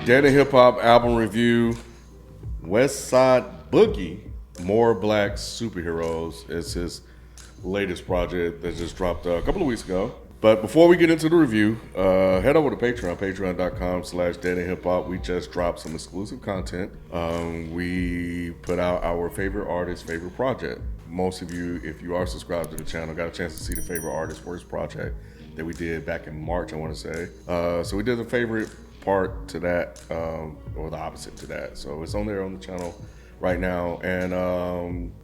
Dead and Hip Hop album review. Westside Boogie, More Black Superheroes is his latest project that just dropped a couple of weeks ago. But before we get into the review, head over to Patreon, patreon.com/deadandhiphop. We just dropped some exclusive content. We put out our favorite artist, favorite project. Most of you, if you are subscribed to the channel, got a chance to see the favorite artist, worst project that we did back in March, I want to say. So we did the favorite part to that, or the opposite to that. So it's on there on the channel right now. And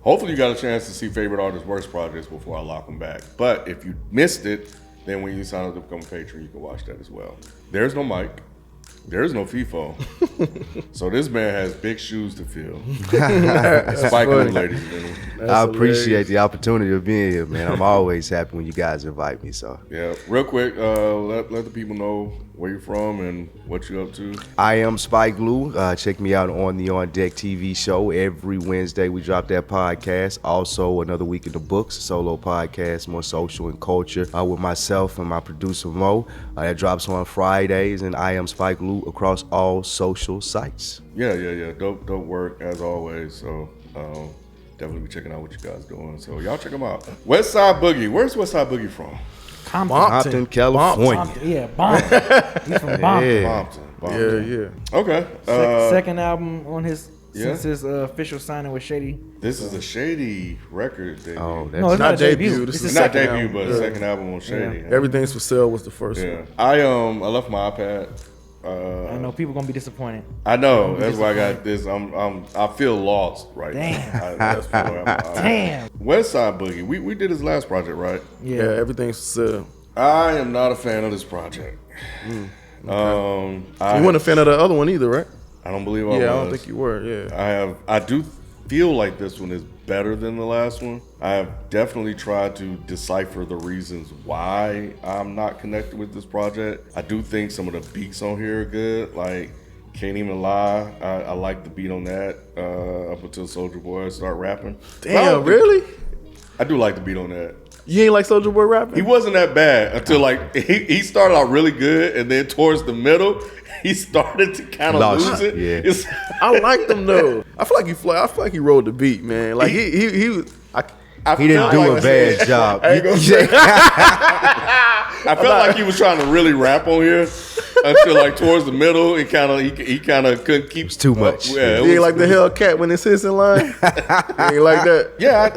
hopefully you got a chance to see favorite artist, worst projects before I lock them back. But if you missed it, then when you sign up to become a patron, you can watch that as well. There's no Myke. There's no Feefo. So this man has big shoes to fill. Spike Lee, ladies and gentlemen. I appreciate the opportunity of being here, man. I'm always happy when you guys invite me. So yeah, real quick, let the people know where you're from and what you're up to. I am Spike Lee. Check me out on the On Deck TV show. Every Wednesday we drop that podcast. Also another week in the books, solo podcast, more social and culture with myself and my producer Mo. That drops on Fridays, and I am Spike Lee across all social sites. Yeah. Dope work as always. So definitely be checking out what you guys doing. So y'all check them out. Westside Boogie. Where's Westside Boogie from? Compton, California. Yeah, Bompton. He's from Bompton. Bompton. Yeah. Okay. Second album on his since his official signing with Shady. This is a Shady record debut. Oh, that's No, it's not a debut. This It's is the not second debut, album. but the second album on Shady. Yeah. Everything's for Sale was the first Yeah. one. I left my iPad. I know people gonna be disappointed. I know. That's why I got this. I feel lost right Damn. now. That's where I'm Damn. Westside Boogie. We did his last project, right? Yeah, everything's for sale. I am not a fan of this project. You I weren't a fan of the other one either, right? I don't believe I was. Yeah, I don't think you were. Yeah. I do feel like this one is better than the last one. I have definitely tried to decipher the reasons why I'm not connected with this project. I do think some of the beats on here are good. Like, can't even lie, I like the beat on that up until Soulja Boy start rapping. Damn, really? I do like the beat on that. You ain't like Soulja Boy rapping? He wasn't that bad until like he started out really good, and then towards the middle he started to kind of lose it. Yeah. I liked him though. I feel like he rode the beat, man. Like he was. He didn't do a bad job. I felt like he was trying to really rap on here until like towards the middle. It kind of he kind of couldn't keep too much. Yeah, He ain't like the Hellcat when it's his in line. He ain't like that. Yeah,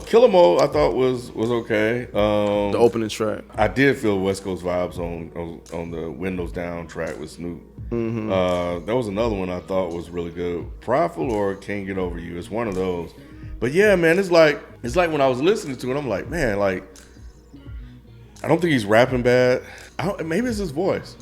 Kill 'Em All I thought was okay. The opening track. I did feel West Coast vibes on the Windows Down track with Snoop. Mm-hmm. That was another one I thought was really good. Prideful or Can't Get Over You. It's one of those. But yeah, man, it's like when I was listening to it, I'm like, man, like I don't think he's rapping bad. Maybe it's his voice.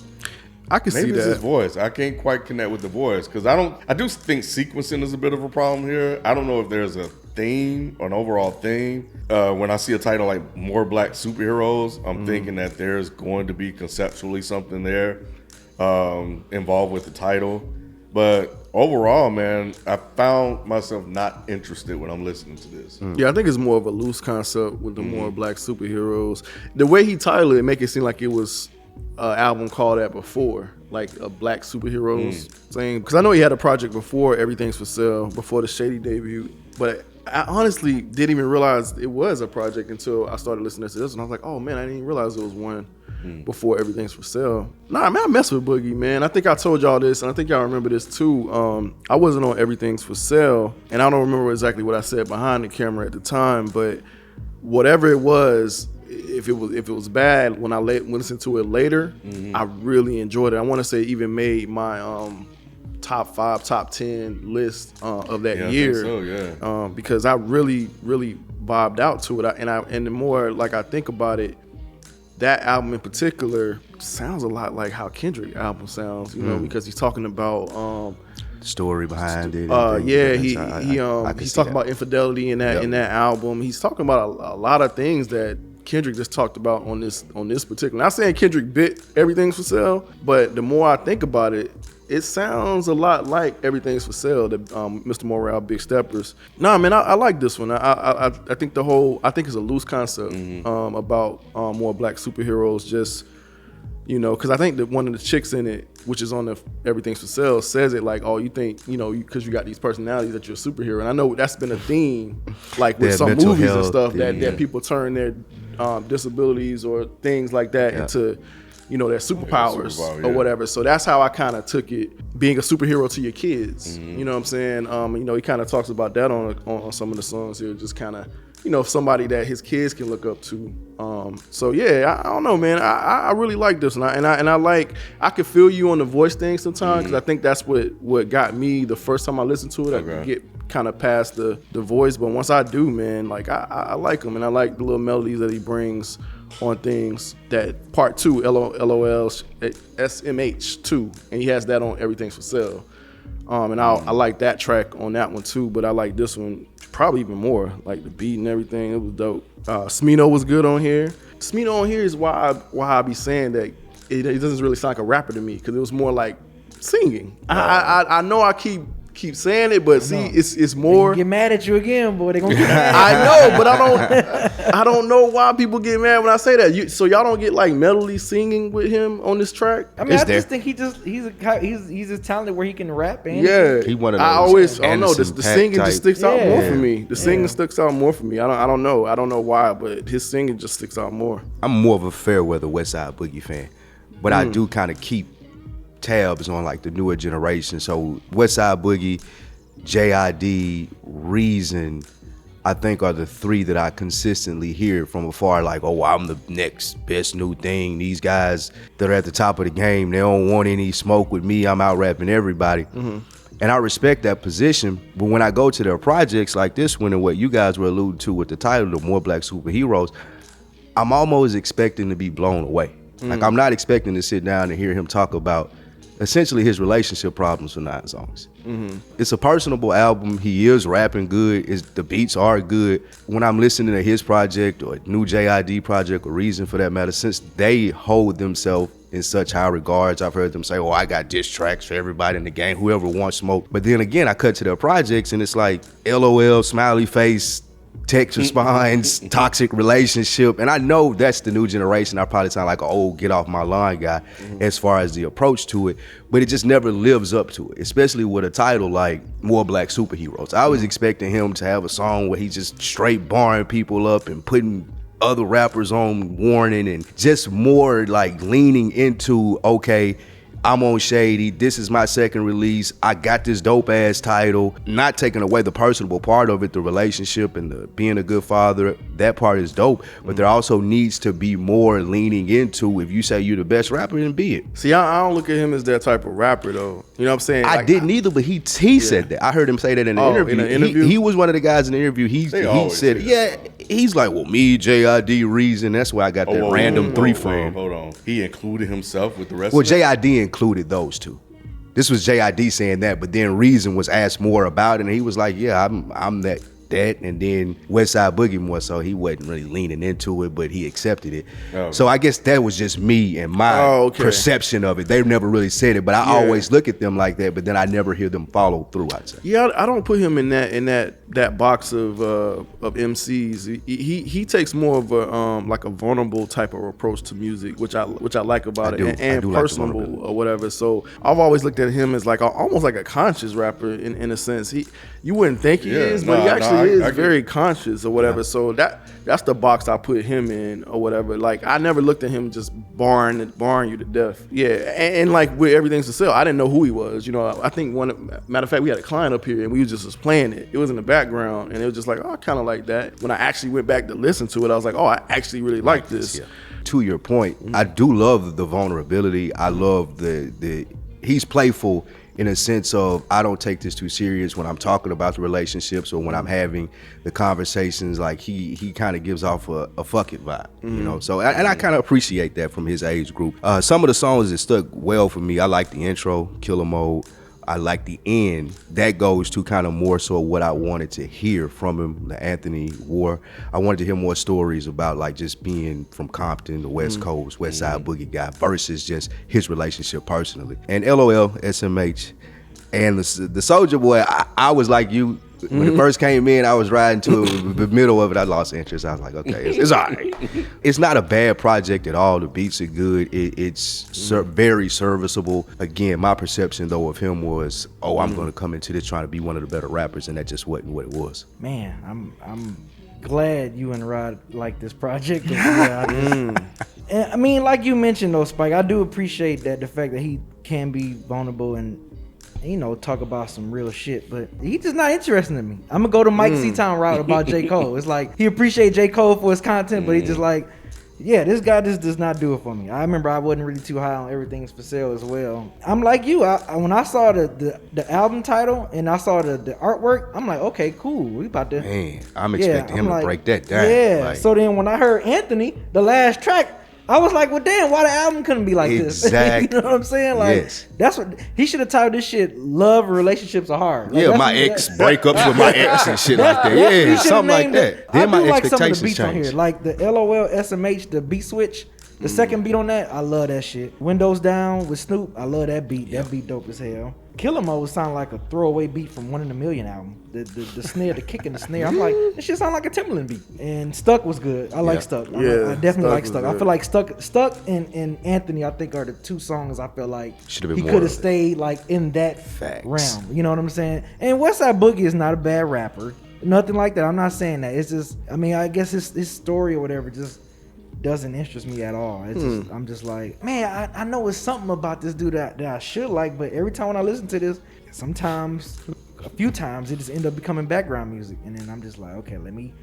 I can see Maybe it's his that. voice. I can't quite connect with the voice because I do think sequencing is a bit of a problem here. I don't know if there's a theme or an overall theme. When I see a title like More Black Superheroes, I'm thinking that there's going to be conceptually something there involved with the title. But overall, man, I found myself not interested when I'm listening to this. Yeah, I think it's more of a loose concept with the more black superheroes. The way he titled it make it seem like it was an album called that before, like a black superheroes thing. Because I know he had a project before Everything's for Sale, before the Shady debut. But I honestly didn't even realize it was a project until I started listening to this. And I was like, oh man, I didn't even realize it was one before Everything's for Sale. Nah, man, I mess with Boogie, man. I think I told y'all this, and I think y'all remember this too. I wasn't on Everything's for Sale, and I don't remember exactly what I said behind the camera at the time, but whatever it was, if it was bad, when I listened to it later, I really enjoyed it. I want to say it even made my top 5, top 10 list of that year. I think so, because I really, really vibed out to it. And the more like I think about it, that album in particular sounds a lot like how Kendrick album sounds, you know, because he's talking about story behind it. He's talking about infidelity in that album. He's talking about a lot of things that Kendrick just talked about on this particular. Not saying Kendrick bit Everything's for Sale, but the more I think about it, it sounds a lot like Everything's for Sale, the Mr. Morale, Big Steppers. Nah, man, I like this one. I think I think it's a loose concept about more black superheroes just You know, because I think that one of the chicks in it, which is on the Everything's for Sale, says it like, oh, you think, you know, because you got these personalities that you're a superhero. And I know that's been a theme, like with some movies and stuff, that people turn their disabilities or things like that into, you know, their superpowers or whatever. So that's how I kind of took it, being a superhero to your kids. You know what I'm saying? You know, he kind of talks about that on some of the songs here, just kind of, you know, somebody that his kids can look up to. So yeah, I don't know, man. I really like this, and I like, I could feel you on the voice thing sometimes, because I think that's what got me the first time I listened to it. I could get kind of past the voice, but once I do, man, like I like him, and I like the little melodies that he brings on things. That part 2, LOL SMH 2, and he has that on Everything's for Sale. And I like that track on that one too, but I like this one probably even more. Like the beat and everything, it was dope. Smino was good on here. Smino on here is why I be saying that it doesn't really sound like a rapper to me, because it was more like singing. I know I keep saying it, but see, it's more. They get mad at you again, boy. They gonna get mad. I know, but I don't know why people get mad when I say that. So y'all don't get like melody singing with him on this track? I mean, I just think he's just talented where he can rap. And he one of those. I don't know. The singing just sticks out more for me. The singing sticks out more for me. I don't know. I don't know why, but his singing just sticks out more. I'm more of a Fairweather Westside Boogie fan, but I do kind of keep tabs on like the newer generation. So Westside Boogie, JID, Reason, I think are the 3 that I consistently hear from afar, like, oh, I'm the next best new thing. These guys that are at the top of the game, they don't want any smoke with me. I'm out rapping everybody. And I respect that position, but when I go to their projects like this one and what you guys were alluding to with the title, The More Black Superheroes, I'm almost expecting to be blown away. Like, I'm not expecting to sit down and hear him talk about essentially his relationship problems for 9 songs. It's a personable album. He is rapping good. The beats are good. When I'm listening to his project or new JID project or Reason for that matter, since they hold themselves in such high regards, I've heard them say, oh, I got diss tracks for everybody in the game, whoever wants smoke. But then again, I cut to their projects and it's like LOL, smiley face, text response, toxic relationship. And I know that's the new generation. I probably sound like an old get off my lawn guy as far as the approach to it, but it just never lives up to it, especially with a title like More Black Superheroes. I was expecting him to have a song where he's just straight barring people up and putting other rappers on warning, and just more like leaning into, okay, I'm on Shady, this is my second release, I got this dope ass title, not taking away the personable part of it, the relationship and the being a good father, that part is dope, but there also needs to be more leaning into, if you say you're the best rapper, then be it. See, I don't look at him as that type of rapper though. You know what I'm saying? I didn't either, but he said that. I heard him say that in the interview. In the interview? He was one of the guys in the interview. He said, he's like, well, me, JID, Reason, that's where I got that random 3 from. Hold on. He included himself with the rest Well, of them? JID included those 2. This was JID saying that, but then Reason was asked more about it, and he was like, yeah, I'm that. And then Westside Boogie more so, he wasn't really leaning into it, but he accepted it. So I guess that was just me and my perception of it. They've never really said it, but I always look at them like that, but then I never hear them follow through, I'd say. Yeah, I don't put him in that box of MCs. He takes more of a like a vulnerable type of approach to music, which I like about it, and personable like or whatever. So I've always looked at him as like almost like a conscious rapper in a sense. You wouldn't think he is, but he actually is very conscious or whatever. Yeah. So that's the box I put him in or whatever. Like, I never looked at him just barring you to death. Yeah, and like with Everything's for Sale, I didn't know who he was. You know, I think matter of fact, we had a client up here and we was playing it. It was in the background and it was just like, oh, I kind of like that. When I actually went back to listen to it, I was like, oh, I actually really like this. Yeah. To your point, I do love the vulnerability. I love the he's playful in a sense of, I don't take this too serious when I'm talking about the relationships or when I'm having the conversations. Like he kind of gives off a fuck it vibe, you know. So and I kind of appreciate that from his age group. Some of the songs that stuck well for me, I like the intro, Killer Mode. I like the end. That goes to kind of more so what I wanted to hear from him, the Anthony War. I wanted to hear more stories about like just being from Compton, the West Coast, Westside Boogie guy, versus just his relationship personally. And LOL, SMH, and the Soulja Boy, I was like you, When it first came in, I was riding to the middle of it. I lost interest. I was like, okay, it's all right. It's not a bad project at all. The beats are good. It's very serviceable. Again, my perception though of him was, I'm going to come into this trying to be one of the better rappers, and that just wasn't what it was. Man, I'm glad you and Rod like this project. And I mean, like you mentioned though, Spike, I do appreciate that, the fact that he can be vulnerable and, you know, talk about some real shit, but he just not interested in me. I'm gonna go to Myke C-Town route about J. Cole. It's like he appreciate J. Cole for his content, but he just like, yeah, this guy just does not do it for me. I remember I wasn't really too high on Everything's for Sale as well. I'm like you. When I saw the album title and I saw the artwork, I'm like, okay, cool. We about to. Man, I'm expecting him to break that down. Yeah. Like, So then when I heard Anthony, the last track, I was like, well, damn, why the album couldn't be like this? Exactly. You know what I'm saying? Like, yes. That's what he should have titled this shit. Love relationships are hard. Like, yeah, my ex breakups with my ex and shit like that. Yeah, something like that. Then my like some of the expectations beats on change. here, like the LOL SMH, the beat switch. The second beat on that, I love that shit. Windows Down with Snoop, I love that beat. That beat dope as hell. Killer Mode sound like a throwaway beat from One in a Million album. The snare, the kick and the snare. I'm like, this shit sound like a Timbaland beat. And Stuck was good. I like Stuck. I definitely like Stuck. I feel like Stuck and Anthony, I think, are the two songs I feel like he could have stayed like in that realm. You know what I'm saying? And Westside Boogie is not a bad rapper. Nothing like that. I'm not saying that. It's just, I mean, I guess his story or whatever just doesn't interest me at all. It's just, I'm just like, man, I know it's something about this dude that I should like, but every time when I listen to this, sometimes, a few times, it just end up becoming background music, and then I'm just like, okay, let me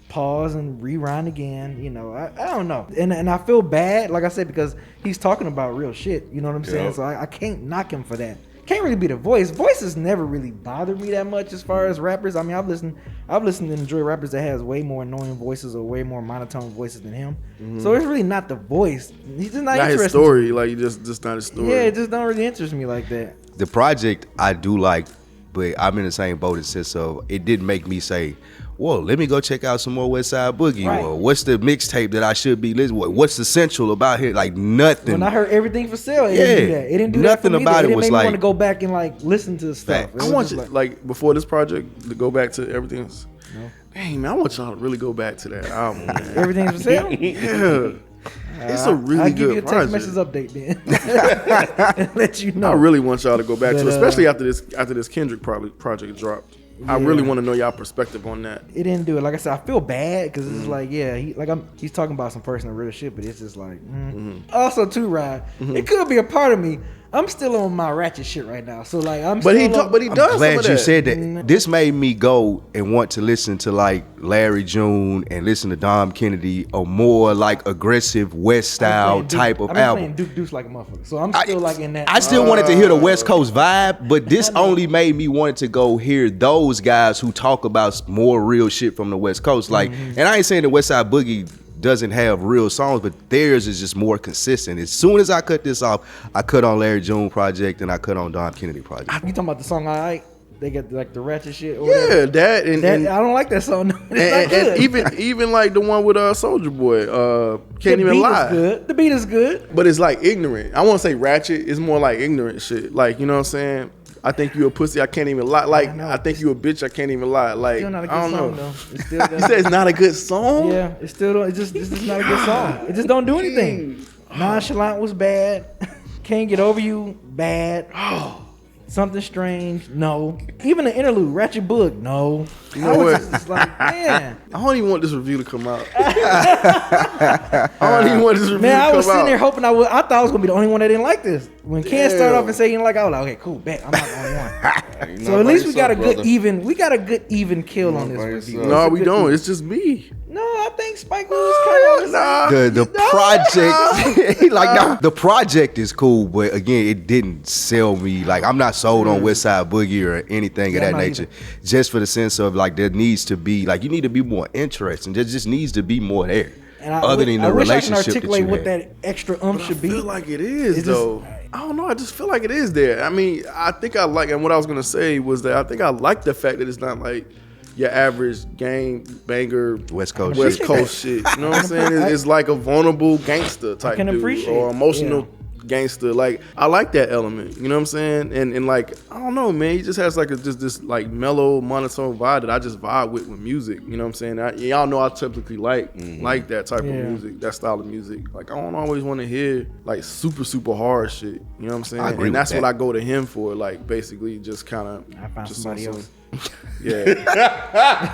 pause and rewind again. You know, I don't know, and I feel bad, like I said, because he's talking about real shit. You know what I'm saying? So I can't knock him for that. Can't really be the voice. Voices never really bothered me that much as far as rappers. I mean, I've listened and enjoyed rappers that has way more annoying voices or way more monotone voices than him. So it's really not the voice. He's just not interested. His story, like just not his story. Yeah, it just don't really interest me like that. The project I do like, but I'm in the same boat in the sense of it didn't make me say, whoa, let me go check out some more Westside Boogie. Right. Or what's the mixtape that I should be listening to? What's essential about it? Like nothing. When I heard Everything for Sale, it didn't do that. It didn't do nothing that for me. about It it was made me like want to go back and like listen to stuff. Fact. I want you like before this project to go back to Everything. Dang, man, I want y'all to really go back to that album, man. Everything's for Sale. Yeah. It's a really I'll good give you a text project. message update then. And let you know. I really want y'all to go back to it, But, especially after this Kendrick project dropped. I really want to know y'all perspective on that. It didn't do it. Like I said, I feel bad because it's like, yeah, he's talking about some personal real shit, but it's just like, Also, too, Rod, it could be a part of me. I'm still on my ratchet shit right now, so like I'm But he does. does. I'm glad some of you that. said that. This made me go and want to listen to like Larry June and listen to Dom Kennedy, a more like aggressive West style type of I've been album. playing Duke Deuce like a motherfucker, so I'm still like in that. I still wanted to hear the West Coast vibe, but this only made me want to go hear those guys who talk about more real shit from the West Coast. Like, and I ain't saying the Westside Boogie doesn't have real songs, but theirs is just more consistent. As soon as I cut this off, I cut on Larry June project and I cut on Dom Kennedy project. You talking about the song I they get like the ratchet shit? Or Yeah, whatever? that and I don't like that song. It's not good. and even like the one with Soulja Boy, Can't The Even beat Lie. is good. The beat is good. But it's like ignorant. I won't say ratchet. It's more like ignorant shit. Like, you know what I'm saying? I think you a pussy. I can't even lie. Like, I think you a bitch. I can't even lie. Like, Still not a good I don't song know. though. It's still You said it's not a good song? yeah, it's still it's just not a good song. It just don't do anything. Nonchalant was bad. Can't Get Over You, bad. Something Strange, no. Even the interlude, Ratchet Book, no. You know what? It's like, man. I don't even want this review to come out. I don't even want this review Man, to I come was sitting out. there hoping I thought I was gonna be the only one that didn't like this. When Ken started off and said he didn't like it, I was like, okay, cool, bet I'm not the only one. So at least we got a good even kill on this by review. yourself. No, It's a we good don't. even. It's just me. No, I think Spike Lee was kind of The project, the project is cool, but again, it didn't sell me. Like, I'm not sold on Westside Boogie or anything of Yeah, that I'm not nature. Just for the sense of like, there needs to be like, you need to be more interesting. There just needs to be more there. And Other than the I wish I relationship can articulate that what you that extra I should be. feel like it is, It's though. just- I don't know. I just feel like it is there. I mean, I think I like, and what I was going to say was that I think I like the fact that it's not like your average gang banger West Coast West shit. Coast shit. You know what I'm saying? It's like a vulnerable gangster type can dude appreciate or it, emotional gangster. Like I like that element, you know what I'm saying? And like I don't know, man, he just has like just this like mellow monotone vibe that I just vibe with music. You know what I'm saying? Y'all know I typically like that type of music, that style of music. Like I don't always want to hear like super hard shit. You know what I'm saying? I agree and that's with what that. I go to him for. Like basically just kind of. I found somebody else. Yeah.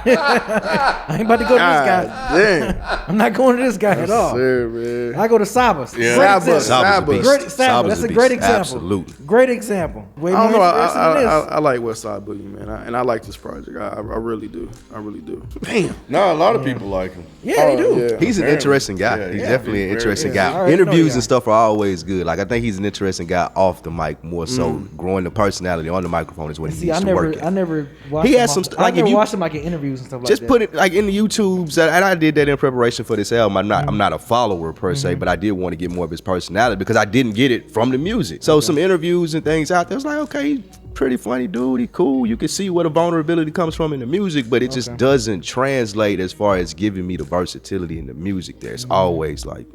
I ain't about to go to this guy. Damn. I'm not going to this guy at all. Sir, man. I go to Sabas. Yeah. Great Sabas. example. Saba's a beast. Great Sabas. Saba's That's a beast. great example. Absolutely. Great example. Way I don't more know. interesting than this. I like Westside Boogie, man, and I like this project. I really do. I really do. Damn. No, a lot of people like him. Yeah, they do. Yeah. He's an Apparently. interesting guy. Yeah, he's yeah. definitely He's an very interesting interesting. I guy. already know Interviews the and guy. stuff are always good. Like I think he's an interesting guy off the mic more so. Growing the personality on the microphone is when he See, needs I to work. I never watched He him has some off- st- I like, if never you- watched him like in interviews and stuff like Just that. put it like in the YouTubes, and I did that in preparation for this album. I'm not a follower per se, but I did want to get more of his personality because I didn't get it from the music. So some interviews and things out there, it's like, okay, he's pretty funny dude, he cool. You can see where the vulnerability comes from in the music, but it just doesn't translate as far as giving me the versatility in the music there. It's always like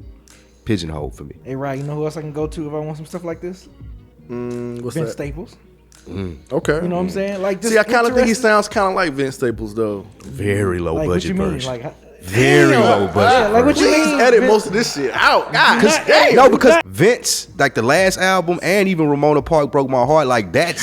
pigeonhole for me. Hey, Rod, you know who else I can go to if I want some stuff like this? What's Vince that? Staples. Okay. You know what I'm saying? Like, See, I kind of think he interesting- sounds kind of like Vince Staples, though. Very low Like, what budget you mean? version. Like, Very low budget. Yeah, like what you version. mean? Edit Vince- most of this shit out. God, damn. No, because Vince, like the last album and even Ramona Park Broke My Heart, like that's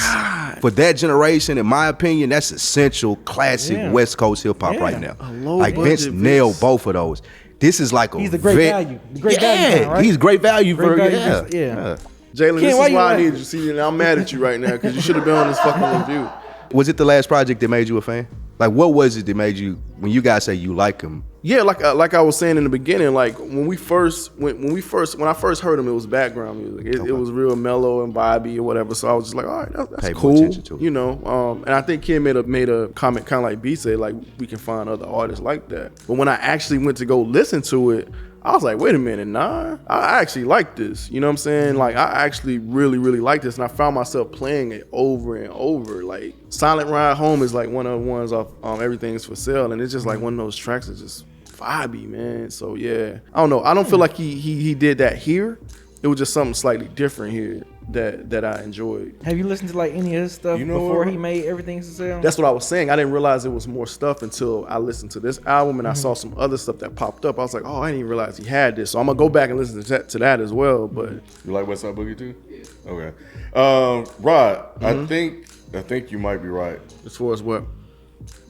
for that generation, in my opinion, that's essential classic Yeah. West Coast hip hop Yeah. right now. low Like Vince budget nailed Vince. both of those. This is like a He's the great value. The great value yeah, kind, right? he's great value Great for value yeah. Vince, yeah. Jalen, Ken, this why is you why I laughing? need you. See, and I'm mad at you right now because you should have been on this fucking review. Was it the last project that made you a fan? Like, what was it that made you, when you guys say you like him? Yeah, like I was saying in the beginning, like when I first heard him, it was background music. It was real mellow and vibey or whatever. So I was just like, all right, that's Pay more cool, attention to it. you know. And I think Ken made a comment kind of like B said, like we can find other artists like that. But when I actually went to go listen to it, I was like, wait a minute, nah, I actually like this. You know what I'm saying? Like I actually really like this, and I found myself playing it over and over. Like Silent Ride Home is like one of the ones off Everything's for Sale, and it's just like one of those tracks that's just vibey, man. So yeah, I don't know. I don't feel like he did that here. It was just something slightly different here that I enjoyed. Have you listened to like any of his stuff You know before what? he made Everything to Sell? That's what I was saying. I didn't realize it was more stuff until I listened to this album and I saw some other stuff that popped up. I was like, oh, I didn't even realize he had this. So I'm gonna go back and listen to that as well. But You like Westside Boogie too? Yeah. Okay. Rod, I think you might be right. as far as what?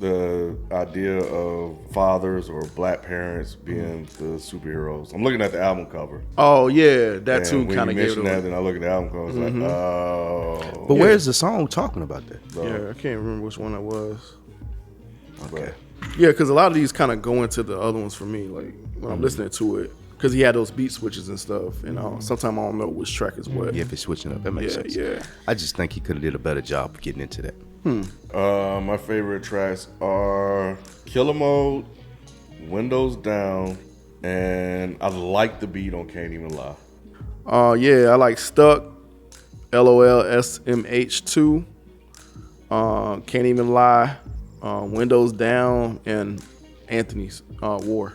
The idea of fathers or black parents being the superheroes. I'm looking at the album cover. Oh yeah, that And too when kind you of gave it mentioned that, away. then I look at the album cover. I was like, oh. But where's the song talking about that? Yeah, I can't remember which one that was. Okay. Yeah, because a lot of these kind of go into the other ones for me. Like when I'm listening to it, because he had those beat switches and stuff, and sometimes I don't know which track is what. Yeah, if it's switching up, that makes Yeah, sense. yeah. I just think he could have did a better job of getting into that. My favorite tracks are Killer Mode, Windows Down, and I like the beat on Can't Even Lie. Yeah, I like Stuck, LOL SMH2, Can't Even Lie, Windows Down, and Anthony's War.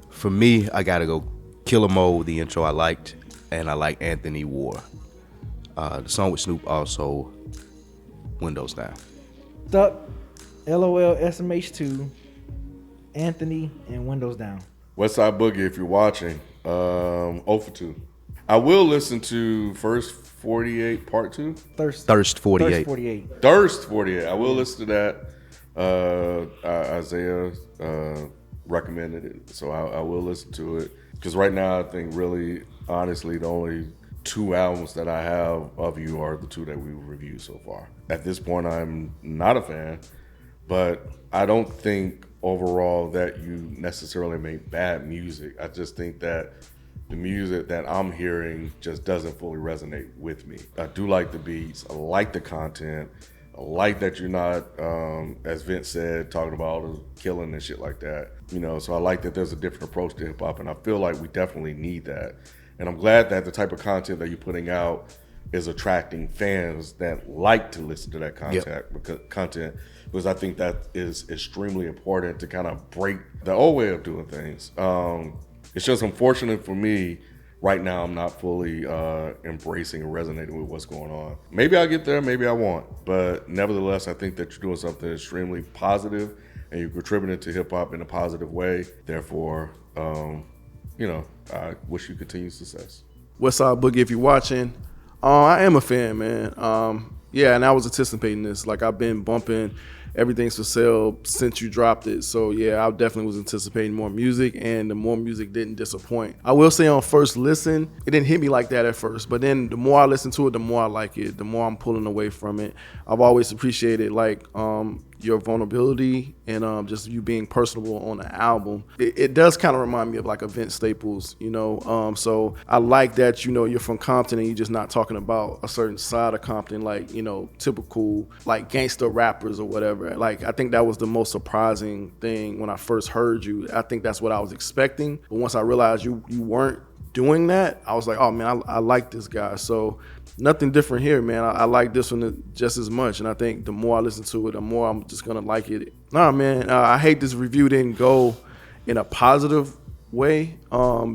For me, I gotta go Killer Mode, the intro I liked, and I like Anthony War. The song with Snoop also, Windows Down. Stuck, LOL, SMH2, Anthony, and Windows Down. Westside Boogie, if you're watching, 0 for 2. I will listen to First 48 Part 2. Thirst 48. Thirst 48. Thirst 48. I will listen to that. Isaiah recommended it, so I will listen to it. Because right now, I think really, honestly, the only 2 albums that I have of you are the 2 that we reviewed so far. At this point, I'm not a fan, but I don't think overall that you necessarily make bad music. I just think that the music that I'm hearing just doesn't fully resonate with me. I do like the beats. I like the content. I like that you're not, as Vince said, talking about all the killing and shit like that. You know, so I like that there's a different approach to hip hop, and I feel like we definitely need that. And I'm glad that the type of content that you're putting out is attracting fans that like to listen to that content, because I think that is extremely important to kind of break the old way of doing things. It's just unfortunate for me right now I'm not fully embracing and resonating with what's going on. Maybe I'll get there, maybe I won't. But nevertheless, I think that you're doing something extremely positive and you're contributing to hip hop in a positive way. Therefore, I wish you continued success. Westside Boogie, if you're watching, I am a fan, man. Yeah, and I was anticipating this. Like, I've been bumping Everything's for Sale since you dropped it. So, yeah, I definitely was anticipating more music, and the more music didn't disappoint. I will say on first listen, it didn't hit me like that at first. But then the more I listen to it, the more I like it, the more I'm pulling away from it. I've always appreciated, like, your vulnerability and just you being personable on the album. It does kind of remind me of like a Vince Staples, so I like that, you're from Compton and you're just not talking about a certain side of Compton, like, typical like gangster rappers or whatever. Like, I think that was the most surprising thing when I first heard you. I think that's what I was expecting, but once I realized you weren't doing that, I was like, oh man, I like this guy. So nothing different here, man. I like this one just as much, and I think the more I listen to it, the more I'm just gonna like it. Nah, man, I hate this review didn't go in a positive way,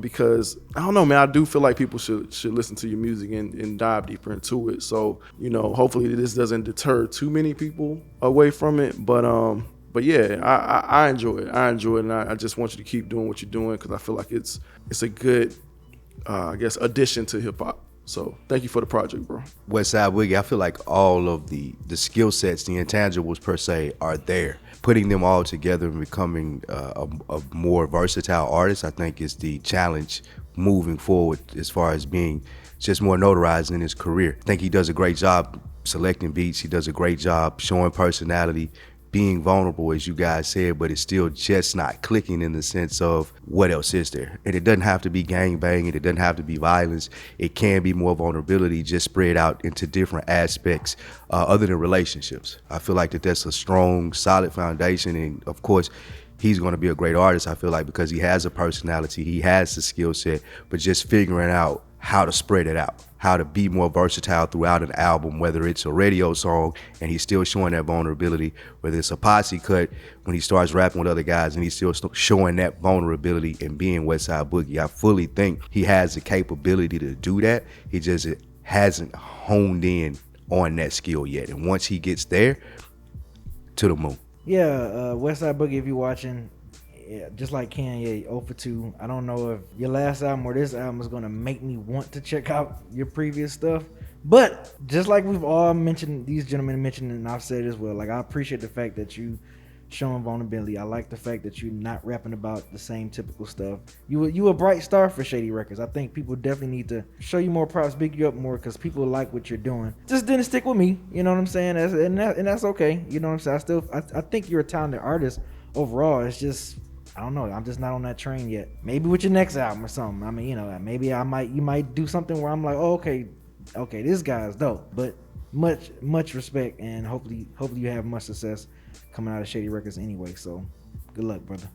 because I don't know, man. I do feel like people should listen to your music and dive deeper into it. So, hopefully this doesn't deter too many people away from it. But yeah, I enjoy it. I enjoy it, and I just want you to keep doing what you're doing because I feel like it's a good, addition to hip hop. So thank you for the project, bro. Westside Boogie, I feel like all of the skill sets, the intangibles per se, are there. Putting them all together and becoming a more versatile artist, I think, is the challenge moving forward as far as being just more notarized in his career. I think he does a great job selecting beats. He does a great job showing personality, being vulnerable, as you guys said, but it's still just not clicking in the sense of what else is there. And it doesn't have to be gang banging. It doesn't have to be violence. It can be more vulnerability just spread out into different aspects other than relationships. I feel like that's a strong, solid foundation. And of course, he's going to be a great artist, I feel like, because he has a personality, he has the skill set, but just figuring out how to spread it out, how to be more versatile throughout an album, whether it's a radio song and he's still showing that vulnerability, whether it's a posse cut when he starts rapping with other guys and he's still showing that vulnerability and being Westside Boogie. I fully think he has the capability to do that. He just hasn't honed in on that skill yet. And once he gets there, to the moon. Yeah, Westside Boogie, if you're watching, yeah, just like Kanye, 0 for 2. I don't know if your last album or this album is going to make me want to check out your previous stuff. But just like we've all mentioned, these gentlemen mentioned, and I've said as well, like, I appreciate the fact that you showing vulnerability. I like the fact that you're not rapping about the same typical stuff. You a bright star for Shady Records. I think people definitely need to show you more props, big you up more, because people like what you're doing. Just didn't stick with me, you know what I'm saying? And that's okay, you know what I'm saying? I think you're a talented artist overall. It's just, I don't know, I'm just not on that train yet. Maybe with your next album or something. I mean, maybe you might do something where I'm like, oh, okay, this guy's dope. But much respect, and hopefully you have much success coming out of Shady Records anyway. So good luck, brother.